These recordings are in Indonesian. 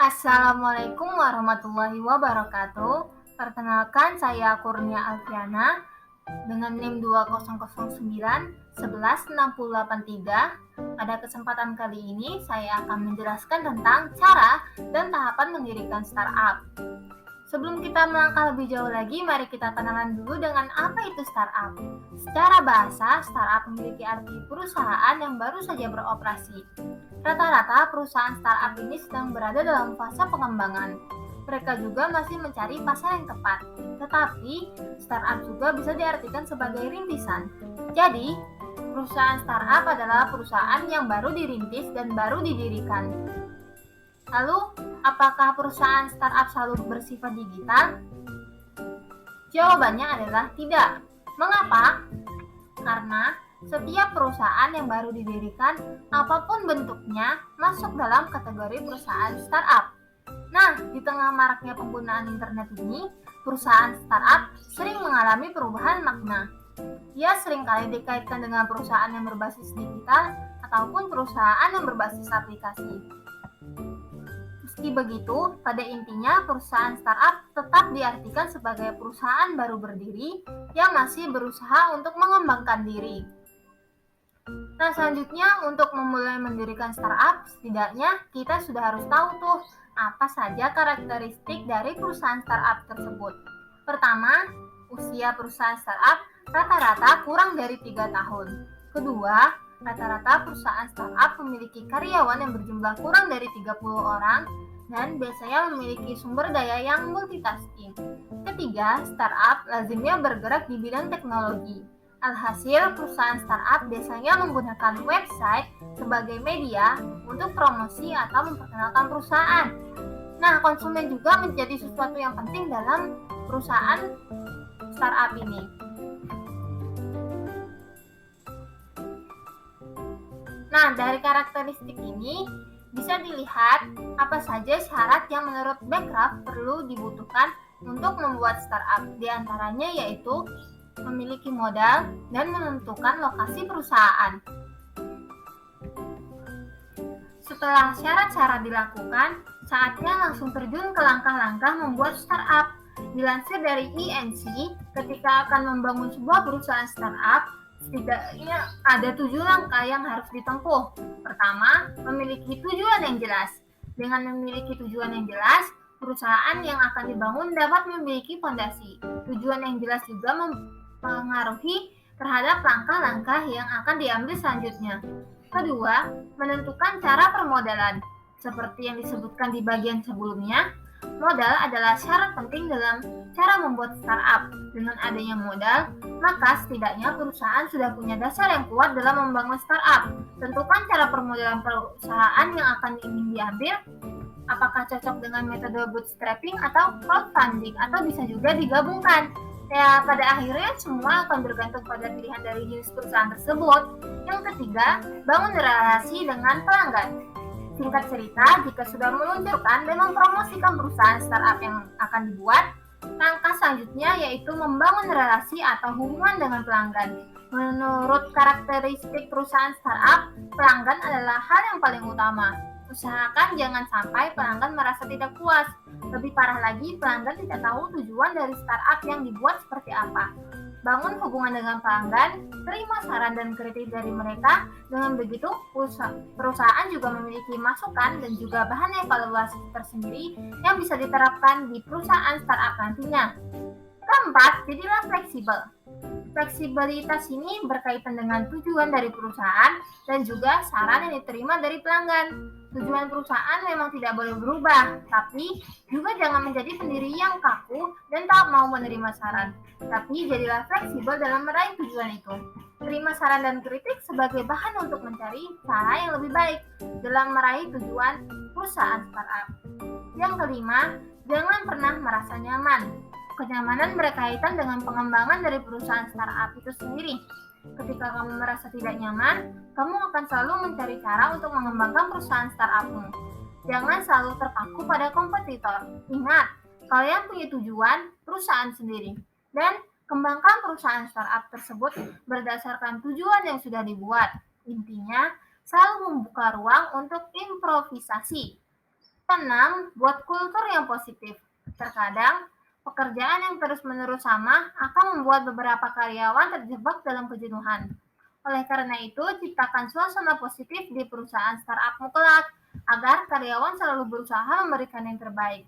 Assalamualaikum warahmatullahi wabarakatuh. Perkenalkan, saya Kurnia Alfiana dengan NIM 2009 116083. Pada kesempatan kali ini saya akan menjelaskan tentang cara dan tahapan mendirikan startup. Sebelum kita melangkah lebih jauh lagi, mari kita kenalan dulu dengan apa itu startup. Secara bahasa, startup memiliki arti perusahaan yang baru saja beroperasi. Rata-rata perusahaan startup ini sedang berada dalam fase pengembangan. Mereka juga masih mencari pasar yang tepat. Tetapi, startup juga bisa diartikan sebagai rintisan. Jadi, perusahaan startup adalah perusahaan yang baru dirintis dan baru didirikan. Lalu, apakah perusahaan startup selalu bersifat digital? Jawabannya adalah tidak. Mengapa? Karena setiap perusahaan yang baru didirikan, apapun bentuknya, masuk dalam kategori perusahaan startup. Nah, di tengah maraknya penggunaan internet ini, perusahaan startup sering mengalami perubahan makna. Ia seringkali dikaitkan dengan perusahaan yang berbasis digital ataupun perusahaan yang berbasis aplikasi. Meski begitu, pada intinya perusahaan startup tetap diartikan sebagai perusahaan baru berdiri yang masih berusaha untuk mengembangkan diri. Nah, selanjutnya untuk memulai mendirikan startup, setidaknya kita sudah harus tahu tuh apa saja karakteristik dari perusahaan startup tersebut. Pertama, usia perusahaan startup rata-rata kurang dari 3 tahun. Kedua, rata-rata perusahaan startup memiliki karyawan yang berjumlah kurang dari 30 orang dan biasanya memiliki sumber daya yang multitasking. Ketiga, startup lazimnya bergerak di bidang teknologi. Alhasil, perusahaan startup biasanya menggunakan website sebagai media untuk promosi atau memperkenalkan perusahaan. Nah, konsumen juga menjadi sesuatu yang penting dalam perusahaan startup ini. Nah, dari karakteristik ini bisa dilihat apa saja syarat yang menurut Backcraft perlu dibutuhkan untuk membuat startup. Di antaranya yaitu memiliki modal dan menentukan lokasi perusahaan. Setelah syarat-syarat dilakukan, saatnya langsung terjun ke langkah-langkah membuat startup. Dilansir dari INC, ketika akan membangun sebuah perusahaan startup, setidaknya ada 7 langkah yang harus ditempuh. Pertama, memiliki tujuan yang jelas. Dengan memiliki tujuan yang jelas, perusahaan yang akan dibangun dapat memiliki fondasi. Tujuan yang jelas juga mempengaruhi terhadap langkah-langkah yang akan diambil selanjutnya. Kedua, menentukan cara permodalan. Seperti yang disebutkan di bagian sebelumnya, modal adalah syarat penting dalam cara membuat startup. Dengan adanya modal, maka setidaknya perusahaan sudah punya dasar yang kuat dalam membangun startup. Tentukan cara permodalan perusahaan yang akan ingin diambil, apakah cocok dengan metode bootstrapping atau crowdfunding, atau bisa juga digabungkan. Ya, pada akhirnya semua akan bergantung pada pilihan dari jenis perusahaan tersebut. Yang ketiga, bangun relasi dengan pelanggan. Singkat cerita, jika sudah meluncurkan dan mempromosikan perusahaan startup yang akan dibuat, langkah selanjutnya yaitu membangun relasi atau hubungan dengan pelanggan. Menurut karakteristik perusahaan startup, pelanggan adalah hal yang paling utama. Usahakan jangan sampai pelanggan merasa tidak puas. Lebih parah lagi, pelanggan tidak tahu tujuan dari startup yang dibuat seperti apa. Bangun hubungan dengan pelanggan, terima saran dan kritik dari mereka. Dengan begitu, perusahaan juga memiliki masukan dan juga bahan evaluasi tersendiri yang bisa diterapkan di perusahaan startup nantinya. Keempat, jadilah fleksibel. Fleksibilitas ini berkaitan dengan tujuan dari perusahaan dan juga saran yang diterima dari pelanggan. Tujuan perusahaan memang tidak boleh berubah, tapi juga jangan menjadi pendiri yang kaku dan tak mau menerima saran. Tapi jadilah fleksibel dalam meraih tujuan itu. Terima saran dan kritik sebagai bahan untuk mencari cara yang lebih baik dalam meraih tujuan perusahaan startup. Yang kelima, jangan pernah merasa nyaman. Kenyamanan berkaitan dengan pengembangan dari perusahaan startup itu sendiri. Ketika kamu merasa tidak nyaman, kamu akan selalu mencari cara untuk mengembangkan perusahaan startupmu. Jangan selalu terpaku pada kompetitor. Ingat, kalian punya tujuan perusahaan sendiri. Dan kembangkan perusahaan startup tersebut berdasarkan tujuan yang sudah dibuat. Intinya, selalu membuka ruang untuk improvisasi. Keenam, buat kultur yang positif. Terkadang, pekerjaan yang terus-menerus sama akan membuat beberapa karyawan terjebak dalam kejenuhan. Oleh karena itu, ciptakan suasana positif di perusahaan startupmu kelak, agar karyawan selalu berusaha memberikan yang terbaik.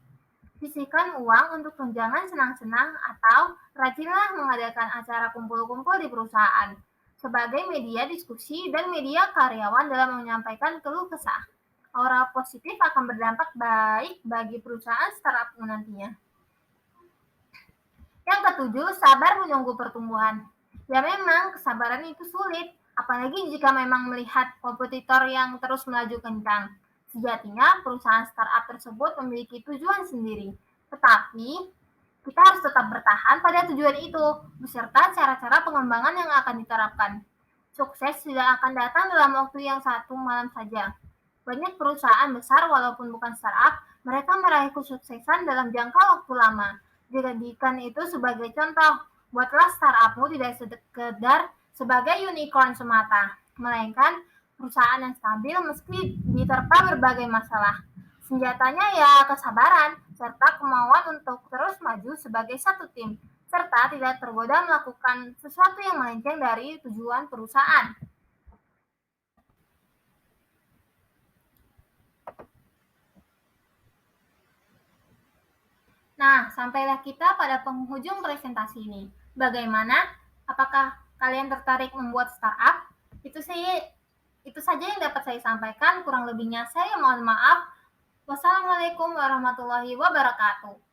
Sisihkan uang untuk tunjangan senang-senang atau rajinlah mengadakan acara kumpul-kumpul di perusahaan sebagai media diskusi dan media karyawan dalam menyampaikan keluh kesah. Aura positif akan berdampak baik bagi perusahaan startupmu nantinya. Yang ketujuh, sabar menunggu pertumbuhan. Ya memang, kesabaran itu sulit, apalagi jika memang melihat kompetitor yang terus melaju kencang. Sejatinya, perusahaan startup tersebut memiliki tujuan sendiri. Tetapi, kita harus tetap bertahan pada tujuan itu, beserta cara-cara pengembangan yang akan diterapkan. Sukses tidak akan datang dalam waktu yang satu malam saja. Banyak perusahaan besar walaupun bukan startup, mereka meraih kesuksesan dalam jangka waktu lama. Jadikan itu sebagai contoh, buatlah startupmu tidak sekedar sebagai unicorn semata, melainkan perusahaan yang stabil meski diterpa berbagai masalah. Senjatanya ya kesabaran, serta kemauan untuk terus maju sebagai satu tim, serta tidak tergoda melakukan sesuatu yang melenceng dari tujuan perusahaan. Nah, sampailah kita pada penghujung presentasi ini. Bagaimana? Apakah kalian tertarik membuat startup? Itu saja yang dapat saya sampaikan. Kurang lebihnya saya mohon maaf. Wassalamualaikum warahmatullahi wabarakatuh.